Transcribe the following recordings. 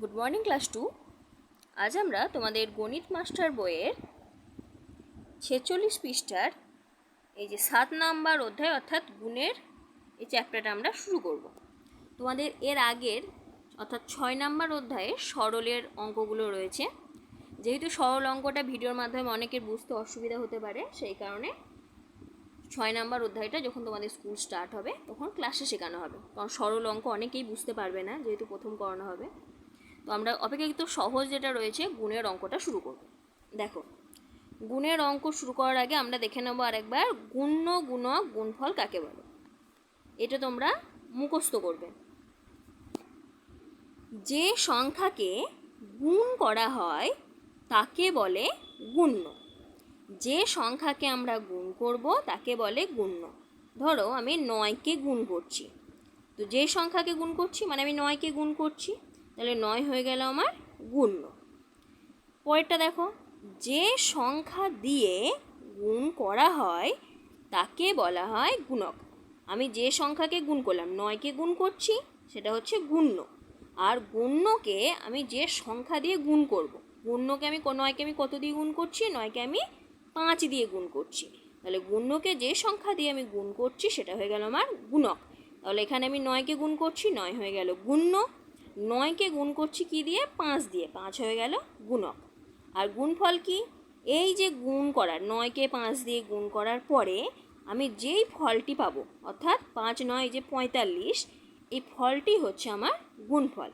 Good morning class 2। আজ আমরা তোমাদের গণিত মাস্টার বইয়ের 46 পৃষ্ঠার এই যে 7 নাম্বার অধ্যায় অর্থাৎ গুণের এই চ্যাপ্টারটা আমরা শুরু করব। তোমাদের এর আগের অর্থাৎ 6 নাম্বার অধ্যায়ে সরলের অঙ্কগুলো রয়েছে। যেহেতু সরল অঙ্কটা ভিডিওর মাধ্যমে অনেকের বুঝতে অসুবিধা হতে পারে, সেই কারণে 6 নাম্বার অধ্যায়টা যখন তোমাদের স্কুল স্টার্ট হবে তখন ক্লাসে শেখানো হবে, কারণ সরল অঙ্ক অনেকেই বুঝতে পারবে না, যেহেতু প্রথম করানো হবে। তো আমরা অপেক্ষাকৃত সহজ যেটা রয়েছে গুণের অঙ্কটা শুরু করব। দেখো, গুণের অঙ্ক শুরু করার আগে আমরা দেখে নেব আরেকবার গুণ্য গুণক গুণফল কাকে বলে। এটা তোমরা মুখস্থ করবে। যে সংখ্যাকে গুণ করা হয় তাকে বলে গুণ্য। যে সংখ্যাকে আমরা গুণ করব তাকে বলে গুণ্য। ধরো আমি 9কে গুণ করছি, তো যে সংখ্যাকে গুণ করছি মানে আমি 9কে গুণ করছি, তাহলে 9 হয়ে গেল আমার গুণ্য। পরেরটা দেখো, যে সংখ্যা দিয়ে গুণ করা হয় তাকে বলা হয় গুণক। আমি যে সংখ্যাকে গুণ করলাম, 9কে গুণ করছি, সেটা হচ্ছে গুণ্য। আর গুণ্যকে আমি যে সংখ্যা দিয়ে গুণ করব, গুণ্যকে আমি 9কে আমি কত দিয়ে গুণ করছি, 9কে আমি 5 দিয়ে গুণ করছি, তাহলে গুণ্যকে যে সংখ্যা দিয়ে আমি গুণ করছি সেটা হয়ে গেল আমার গুণক। তাহলে এখানে আমি 9কে গুণ করছি, 9 হয়ে গেল গুণ্য। 9কে গুণ করছি কি দিয়ে, 5 দিয়ে, 5 হয়ে গেল গুণক। আর গুণফল কি, এই যে গুণ করার 9কে 5 দিয়ে গুণ করার পরে আমি যেই ফলটি পাবো, অর্থাৎ 5 9 যে 45, এই ফলটি হচ্ছে আমার গুণফল।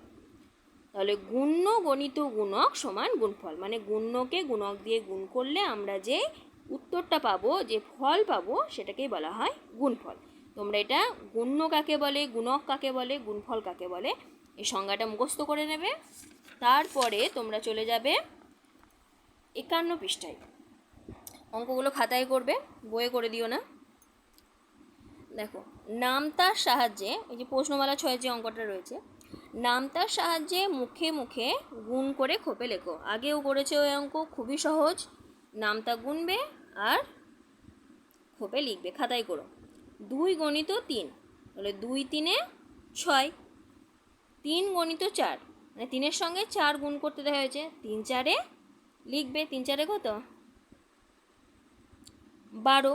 তাহলে গুণ্য গণিত গুণক সমান গুণফল, মানে গুণ্যকে গুণক দিয়ে গুণ করলে আমরা যে উত্তরটা পাবো, যে ফল পাবো, সেটাকেই বলা হয় গুণফল। তোমরা এটা গুণ্য কাকে বলে, গুণক কাকে বলে, গুণফল কাকে বলে, এই সংজ্ঞাটা মুখস্থ করে নেবে। তারপরে তোমরা চলে যাবে 51 পৃষ্ঠায়। অঙ্কগুলো খাতায় করবে, বইয়ে করে দিও না। দেখো, নামতার সাহায্যে, এই যে প্রশ্নমালা 6 যে অঙ্কটা রয়েছে, নামতার সাহায্যে মুখে মুখে গুণ করে খোপে লেখো। আগেও করেছে ওই অঙ্ক, খুবই সহজ। নামতা গুনবে আর খোপে লিখবে, খাতায় করো। 2 গণিত 3, তাহলে 2 3 6। 3 গণিত 4, মানে 3-এর সঙ্গে 4 গুণ করতে দেওয়া হয়েছে, 3 4 লিখবে, 3 4 কত, 12।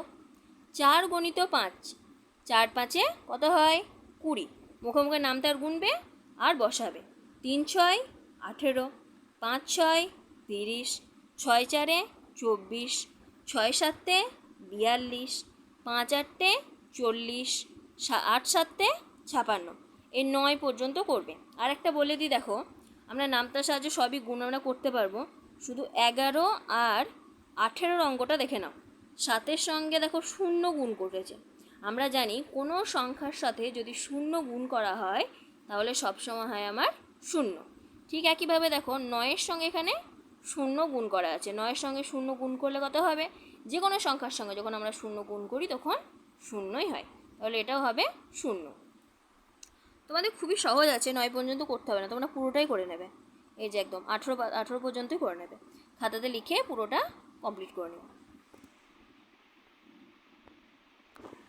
4 গণিত 5, 4 5 কত হয়, 20। মুখে মুখে নামতার গুনবে আর বসাবে। 3 6 18, 5 6 30, 6 4 24, 6 7 42, 5 8 40, 8 7 56। এই 9 পর্যন্ত করবে। আর একটা বলে দিই, দেখো আমরা নামতার সাহায্যে সবই গুণ আমরা করতে পারবো, শুধু 11 আর 18 অঙ্কটা দেখে নাও। 7-এর সঙ্গে দেখো 0 গুণ করেছে। আমরা জানি কোনো সংখ্যার সাথে যদি 0 গুণ করা হয় তাহলে সবসময় হয় আমার 0। ঠিক একইভাবে দেখো 9-এর সঙ্গে এখানে 0 গুণ করা আছে, 9-এর সঙ্গে 0 গুণ করলে কত হবে, যে কোনো সংখ্যার সঙ্গে যখন আমরা 0 গুণ করি তখন 0ই হয়, তাহলে এটাও হবে 0। তোমাদের খুবই সহজ আছে, 9 পর্যন্ত করতে হবে না, তোমরা পুরোটাই করে নেবে। এই যে একদম 18 পর্যন্তই করে নেবে, খাতাতে লিখে পুরোটা কমপ্লিট করে নেবে।